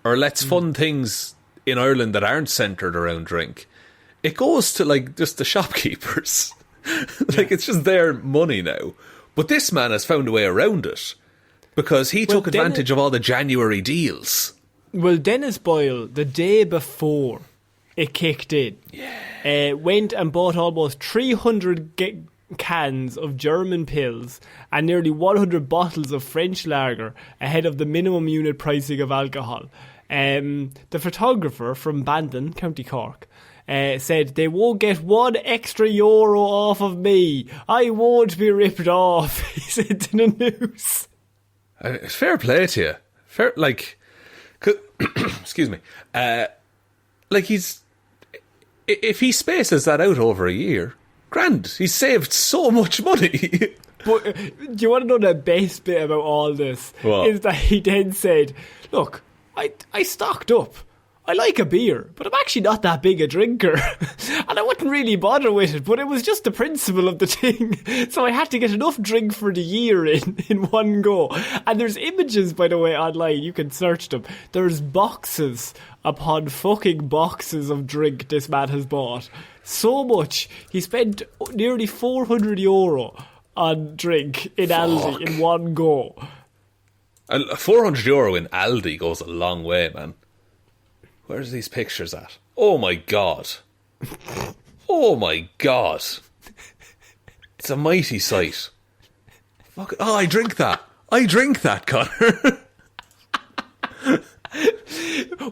or let's fund things in Ireland that aren't centred around drink. It goes to like just the shopkeepers. Like it's just their money now. But this man has found a way around it because he took advantage of all the January deals. Well, Dennis Boyle, the day before it kicked in, went and bought almost 300 cans of German pills and nearly 100 bottles of French lager ahead of the minimum unit pricing of alcohol. The photographer from Bandon, County Cork, said, "They won't get €1 extra off of me. I won't be ripped off," he said to the news. Fair play to you. Fair, like, excuse me. Like if he spaces that out over a year, grand. He's saved so much money. But do you want to know the best bit about all this? What? Is that he then said, "Look, I stocked up. I like a beer, but I'm actually not that big a drinker." And I wouldn't really bother with it, but it was just the principle of the thing. So I had to get enough drink for the year in one go. And there's images, by the way, online. You can search them. There's boxes upon fucking boxes of drink this man has bought. So much. He spent nearly €400 on drink in Aldi in one go. €400 in Aldi goes a long way, man. Where's these pictures at? Oh my god. Oh my god. It's a mighty sight. Fuck. Oh, I drink that, Connor.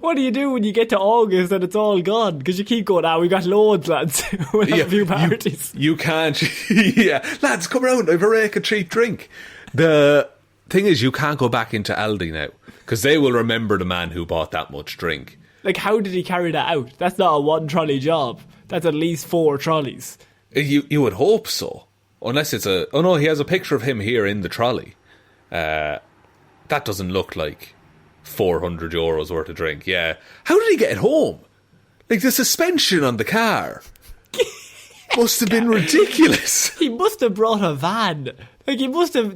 What do you do when you get to August and it's all gone? Because you keep going, we got loads, lads. We'll have a few parties. You can't. Yeah. Lads, come round. I've a rake of cheap drink. The thing is, you can't go back into Aldi now because they will remember the man who bought that much drink. Like, how did he carry that out? That's not a one trolley job. That's at least 4 trolleys. You would hope so. Unless it's a... Oh no, he has a picture of him here in the trolley. That doesn't look like €400 worth of drink. Yeah. How did he get it home? Like, the suspension on the car must have been ridiculous. He must have brought a van. Like,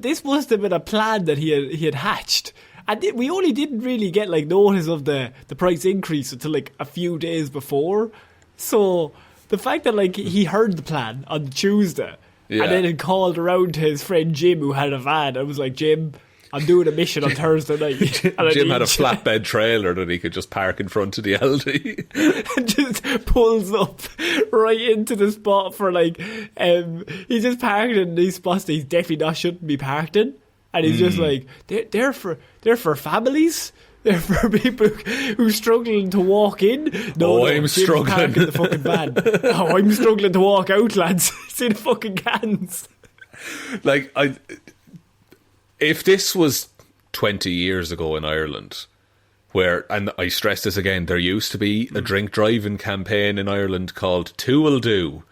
this must have been a plan that he had hatched. And we only didn't really get like notice of the price increase until like a few days before. So the fact that like he heard the plan on Tuesday and then had called around to his friend Jim who had a van and was like, "Jim, I'm doing a mission on Thursday night." And Jim had a flatbed trailer that he could just park in front of the Aldi. And just pulls up right into the spot for like, he's just parked in these spots that he's definitely shouldn't be parked in. And he's just like, they're for families. They're for people who are struggling to walk in. No, I'm struggling. In the fucking van. Oh, I'm struggling to walk out, lads. See the fucking cans. Like, if this was 20 years ago in Ireland, where, and I stress this again, there used to be a drink driving campaign in Ireland called Two Will Do,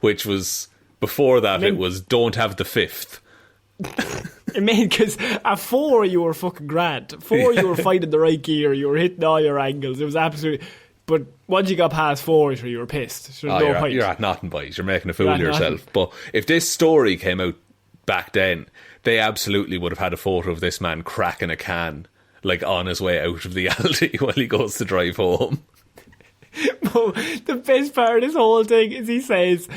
which was, before that, it was Don't Have the Fifth. I mean, because at 4 you were fucking grand. 4 you were fighting the right gear. You were hitting all your angles. It was absolutely. But once you got past 4, you were pissed. So you're at nothing, boys. You're making a fool of yourself. But if this story came out back then, they absolutely would have had a photo of this man cracking a can, like on his way out of the Aldi while he goes to drive home. But the best part of this whole thing is he says,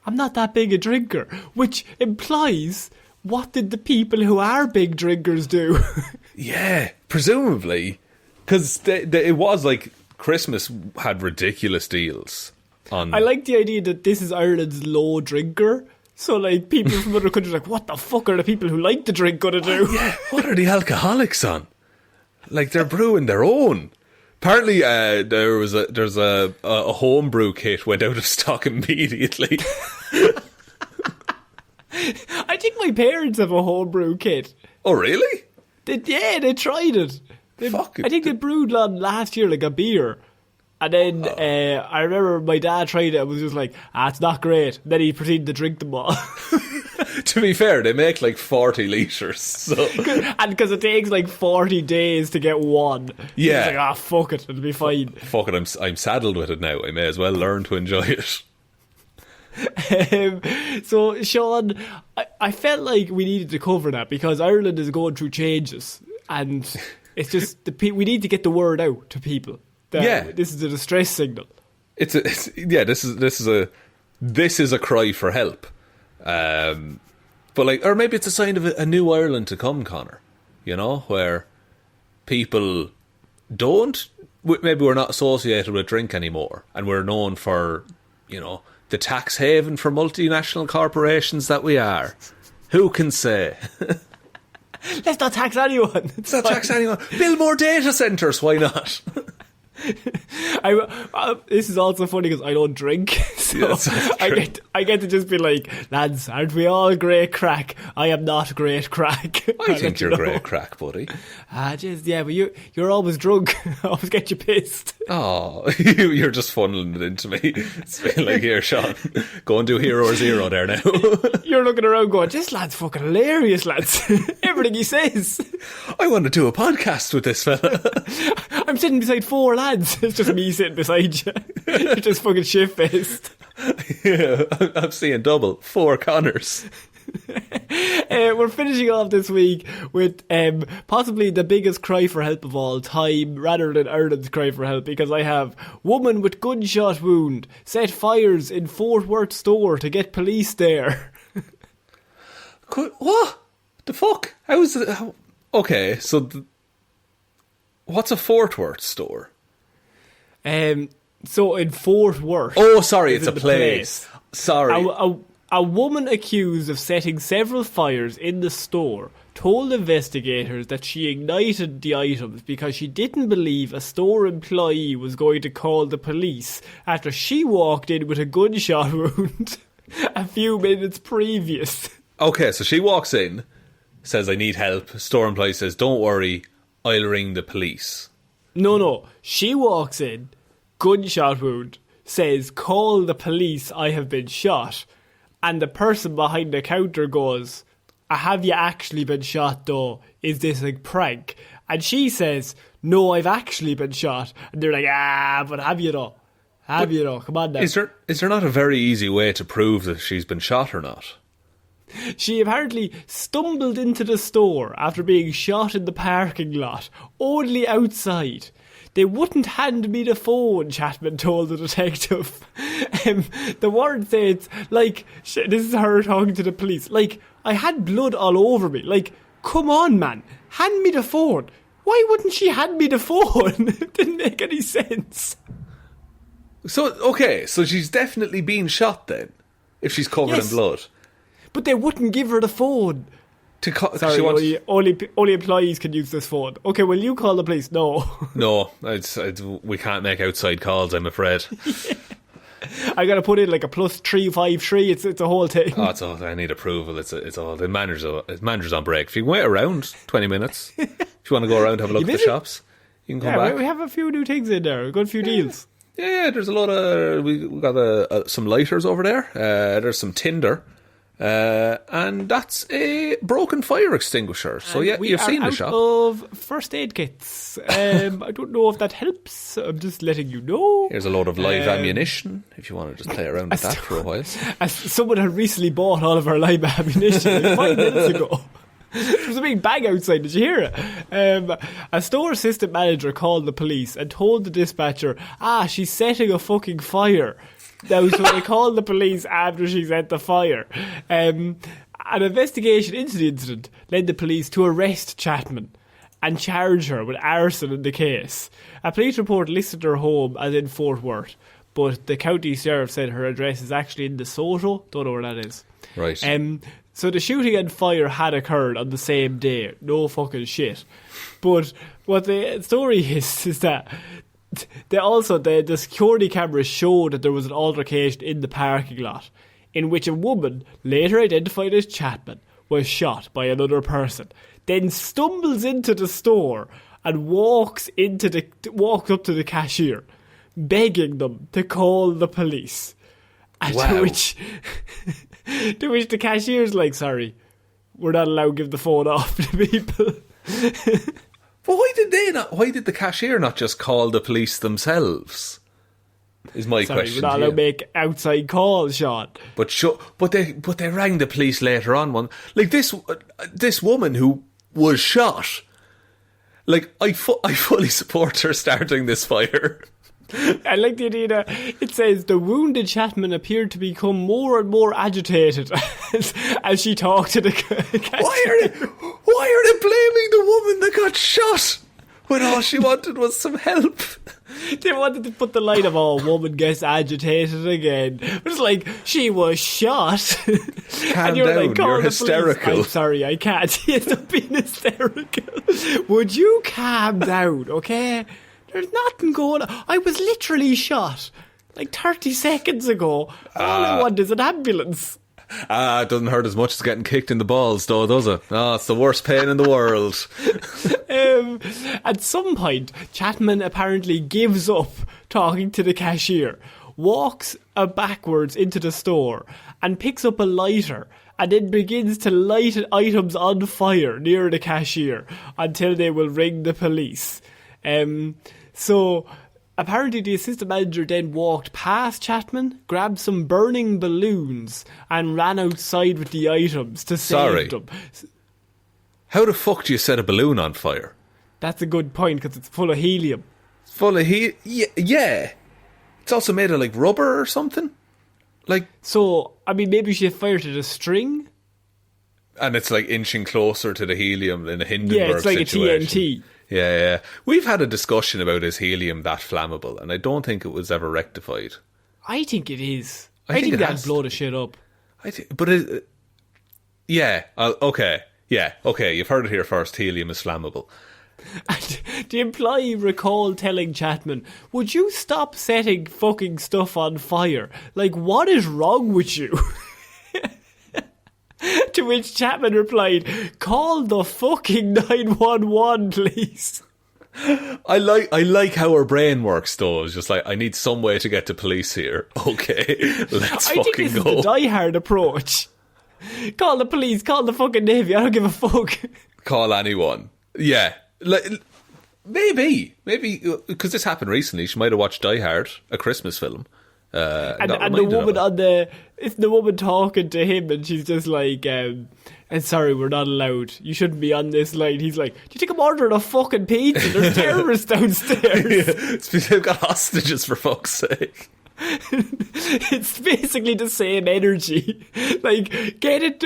"I'm not that big a drinker," which implies, what did the people who are big drinkers do? Yeah, presumably. Because it was like Christmas had ridiculous deals on. I like the idea that this is Ireland's low drinker. So, like, people from other countries are like, what the fuck are the people who like to drink going to do? Yeah, what are the alcoholics on? Like, they're brewing their own. Apparently, there's a homebrew kit went out of stock immediately. I think my parents have a homebrew kit. Oh, really? They tried it. I think they brewed one last year, like a beer. And then I remember my dad tried it and was just like, it's not great. Then he proceeded to drink them all. To be fair, they make like 40 litres. So. And because it takes like 40 days to get one. Yeah. He's like, fuck it, it'll be fine. Fuck it, I'm saddled with it now. I may as well learn to enjoy it. So, Shaun, I felt like we needed to cover that because Ireland is going through changes, and it's just we need to get the word out to people. This is a distress signal. This is a cry for help. But like, or maybe it's a sign of a new Ireland to come, Connor. You know, where people don't. Maybe we're not associated with drink anymore, and we're known for, you know, the tax haven for multinational corporations that we are. Who can say? Let's not tax anyone. Let's not tax anyone. Build more data centres, why not? This is also funny because I don't drink, so I get to just be like, lads, aren't we all great crack? I am not great crack. I think you're great crack, buddy. But you're always drunk. I always get you pissed. Oh, you're just funneling it into me. It's like, here, Shaun, go and do Hero or Zero there now. You're looking around going, this lad's fucking hilarious, lads. Everything he says. I want to do a podcast with this fella. I'm sitting beside 4 lads. It's just me sitting beside you. You're just fucking shit-faced. Yeah, I'm seeing double. 4 Connors. We're finishing off this week with possibly the biggest cry for help of all time, rather than Ireland's cry for help, because I have woman with gunshot wound set fires in Fort Worth store to get police there. What the fuck? How is it? Okay, so what's a Fort Worth store? So in Fort Worth. Oh, sorry, it's a place. Sorry. A woman accused of setting several fires in the store told investigators that she ignited the items because she didn't believe a store employee was going to call the police after she walked in with a gunshot wound a few minutes previous. Okay, so she walks in, says, I need help. Store employee says, don't worry, I'll ring the police. No. She walks in, gunshot wound, says, call the police, I have been shot. And the person behind the counter goes, have you actually been shot though? Is this a prank? And she says, no, I've actually been shot. And they're like, but have you though? Have you though? Come on now. Is there not a very easy way to prove that she's been shot or not? She apparently stumbled into the store after being shot in the parking lot, only outside. They wouldn't hand me the phone, Chapman told the detective. The word says, like, this is her talking to the police, like, I had blood all over me. Like, come on, man, hand me the phone. Why wouldn't she hand me the phone? It didn't make any sense. So, okay, so she's definitely been shot then, if she's covered in blood. But they wouldn't give her the phone. Sorry, only employees can use this phone. Okay, will you call the police? No. No, we can't make outside calls, I'm afraid. I got to put in like a +353. It's a whole thing. Oh, I need approval. It's all. The manager's on break. If you can wait around 20 minutes, if you want to go around and have a look at the shops, you can come back. We have a few new things in there. A good few deals. Yeah, there's a lot of. We got some lighters over there. There's some tinder. And that's a broken fire extinguisher. So yeah, you've seen the shop. Of first aid kits. I don't know if that helps. I'm just letting you know. Here's a load of live ammunition if you want to just play around with that for a while. As someone had recently bought all of our live ammunition like 5 minutes ago. There was a big bang outside, did you hear it? A store assistant manager called the police and told the dispatcher, she's setting a fucking fire. Now, so they called the police after she set the fire. An investigation into the incident led the police to arrest Chapman and charge her with arson in the case. A police report listed her home as in Fort Worth, but the county sheriff said her address is actually in DeSoto. Don't know where that is. Right. So the shooting and fire had occurred on the same day. No fucking shit. But what the story is that the security cameras showed that there was an altercation in the parking lot in which a woman, later identified as Chapman, was shot by another person, then stumbles into the store and walks up to the cashier, begging them to call the police. And wow. To which the cashier's like, sorry, we're not allowed to give the phone off to people. But why did the cashier not just call the police themselves? Is my Sorry, question. we're not allowed to make outside calls, Shaun. But they rang the police later on. Like this woman who was shot. Like I fully support her starting this fire. I like the idea that it says the wounded Chapman appeared to become more and more agitated as she talked to the cashier. Why are they blaming the woman that got shot when all she wanted was some help? They wanted to put the line of, oh, woman gets agitated again. But it's like, she was shot. Calm and you're down, like, call you're the hysterical. Police. I'm sorry, I can't. Stop being hysterical. Would you calm down, okay? There's nothing going on. I was literally shot like 30 seconds ago. All I want is an ambulance. It doesn't hurt as much as getting kicked in the balls, though, does it? It's the worst pain in the world. At some point, Chapman apparently gives up talking to the cashier, walks backwards into the store and picks up a lighter and then begins to light items on fire near the cashier until they will ring the police. So apparently the assistant manager then walked past Chapman, grabbed some burning balloons and ran outside with the items to save them. How the fuck do you set a balloon on fire? That's a good point because it's full of helium. Full of helium? Yeah. It's also made of like rubber or something. Like, so, I mean, maybe she fired it a string? And it's like inching closer to the helium in a Hindenburg Yeah, it's like situation. a TNT. Yeah. We've had a discussion about is helium that flammable, and I don't think it was ever rectified. I think it is. I think that'd blow the shit up. Okay, you've heard it here first. Helium is flammable. And the employee recalled telling Chapman, would you stop setting fucking stuff on fire? Like, what is wrong with you? To which Chapman replied, call the fucking 911, please. I like how her brain works, though. It's just like, I need some way to get to police here. Okay, let's I fucking think this go. is the Die-Hard approach. Call the police, call the fucking Navy, I don't give a fuck. Call anyone. Yeah. Like, maybe, because this happened recently. She might have watched Die Hard, a Christmas film. And it's the woman talking to him, and she's just like, and sorry, we're not allowed. You shouldn't be on this line. He's like, do you think I'm ordering a fucking pizza? There's terrorists downstairs. They've got hostages, for fuck's sake. It's basically the same energy. Like,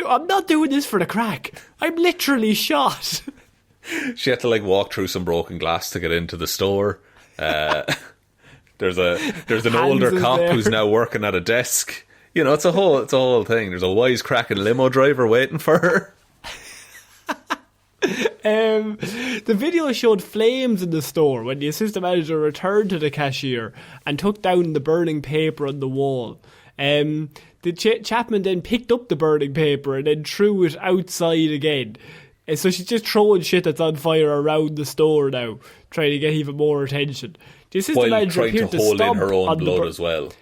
I'm not doing this for the crack. I'm literally shot. She had to like walk through some broken glass to get into the store. There's an older cop who's now working at a desk. You know, it's a whole thing. There's a wisecracking limo driver waiting for her. The video showed flames in the store when the assistant manager returned to the cashier and took down the burning paper on the wall. The Chapman then picked up the burning paper and then threw it outside again. So she's just throwing shit that's on fire around the store now, trying to get even more attention. The assistant manager trying appeared to hold in her own on blood as well.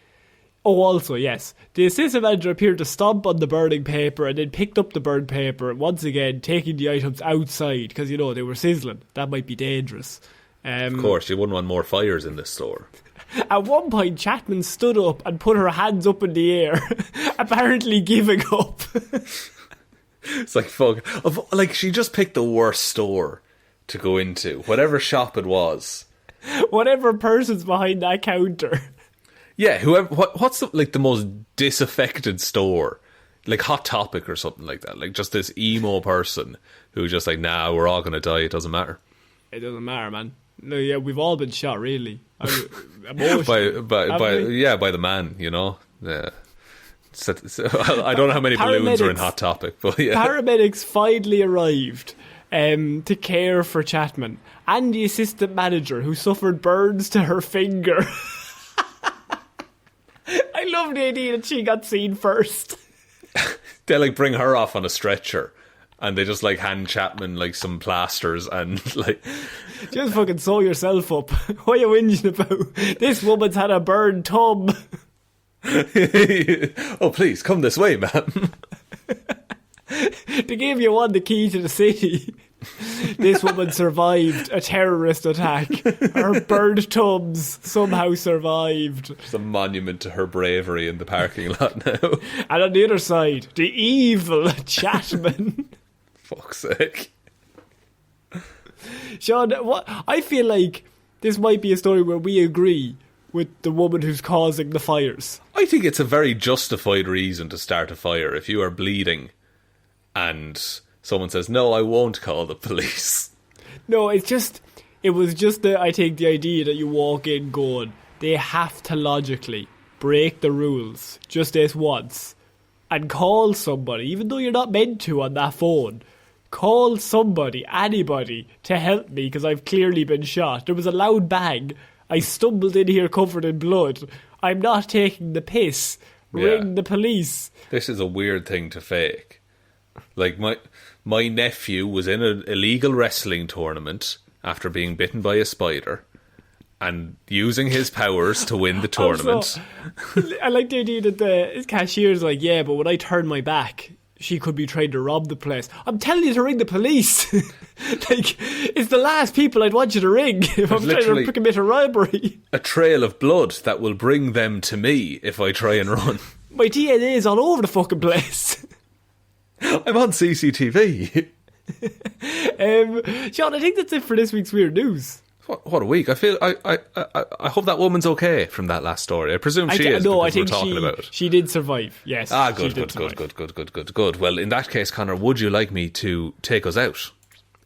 Oh, also, yes. The assistant manager appeared to stomp on the burning paper and then picked up the burned paper, once again taking the items outside because, you know, they were sizzling. That might be dangerous. Of course, you wouldn't want more fires in this store. At one point, Chapman stood up and put her hands up in the air, apparently giving up. It's like, fuck. Like, she just picked the worst store to go into, whatever shop it was. Whatever person's behind that counter. Yeah, whoever. What's the most disaffected store? Like Hot Topic or something like that. Like just this emo person who's just like, nah, we're all gonna die. It doesn't matter. It doesn't matter, man. No, yeah, we've all been shot, really. by the man, you know. Yeah. So, I don't know how many balloons are in Hot Topic, but yeah. Paramedics finally arrived to care for Chapman and the assistant manager who suffered burns to her finger. I love the idea that she got seen first. They like bring her off on a stretcher and they just like hand Chapman like some plasters and like just fucking sew yourself up. What are you whinging about? This woman's had a burned tub. Oh please come this way, ma'am. They gave you the key to the city. This woman survived a terrorist attack. Her bird tubs somehow survived. There's a monument to her bravery in the parking lot now. And on the other side, the evil Chapman. Fuck's sake. Shaun, I feel like this might be a story where we agree with the woman who's causing the fires. I think it's a very justified reason to start a fire. If you are bleeding and someone says, no, I won't call the police. No, it was just I think the idea that you walk in going, they have to logically break the rules just this once and call somebody, even though you're not meant to on that phone. Call somebody, anybody, to help me because I've clearly been shot. There was a loud bang. I stumbled in here covered in blood. I'm not taking the piss. Ring the police. This is a weird thing to fake. Like, my nephew was in an illegal wrestling tournament after being bitten by a spider and using his powers to win the tournament. Also, I like the idea that his cashier's like, yeah, but when I turn my back, she could be trying to rob the place. I'm telling you to ring the police. Like, it's the last people I'd want you to ring if I'm trying to commit a robbery. A trail of blood that will bring them to me if I try and run. My DNA is all over the fucking place. I'm on CCTV. Shaun, I think that's it for this week's Weird News. What a week. I feel I hope that woman's okay from that last story. I presume she is. No, I think we're talking about it. She did survive. Yes. Good. Well, in that case, Connor, would you like me to take us out?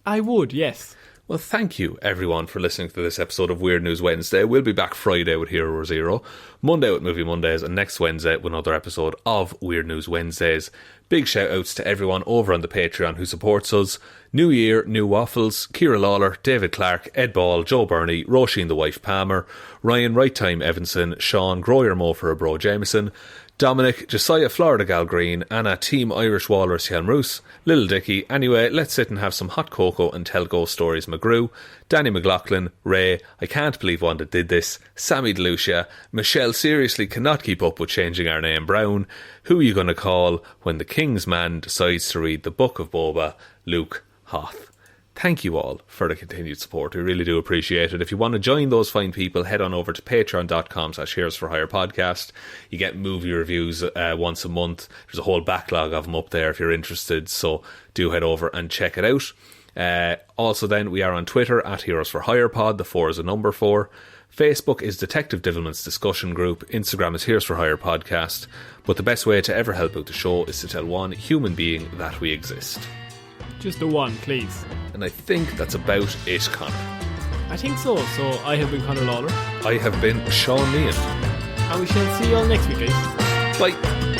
I would, yes. Well, thank you, everyone, for listening to this episode of Weird News Wednesday. We'll be back Friday with Hero Zero, Monday with Movie Mondays, and next Wednesday with another episode of Weird News Wednesdays. Big shout-outs to everyone over on the Patreon who supports us. New Year, New Waffles, Ciara Lawler, David Clarke, Ed Ball, Joe Burney, Róisín the Wife Palmer, Ryan Right Time Evanson, Shaun, Grow Your Mo for a Bro Jamieson, Dominic, Jessiah Florida Gal Green, Anna Team Irish Walrus Hjelmroos, Lil Dicky. Anyway, let's sit and have some hot cocoa and tell ghost stories. McGrew, Danny McLaughlin, Ray, I can't believe Wanda did this, Sammy DeLucia, Michelle seriously cannot keep up with changing our name, Browne, who are you going to call when the King's Man decides to read the Book of Boba, Luke Hoth. Thank you all for the continued support. We really do appreciate it. If you want to join those fine people, head on over to patreon.com/Heroes for Hire podcast. You get movie reviews once a month. There's a whole backlog of them up there if you're interested, so do head over and check it out. Also then, we are on Twitter at Heroes for Hire Pod. The 4 is a number 4. Facebook is Detective Divilment's discussion group. Instagram is Heroes for Hire podcast. But the best way to ever help out the show is to tell one human being that we exist. Just the one, please. And I think that's about it, Connor. I think so. So I have been Connor Lawler. I have been Shaun Meehan. And we shall see you all next week, guys. Bye.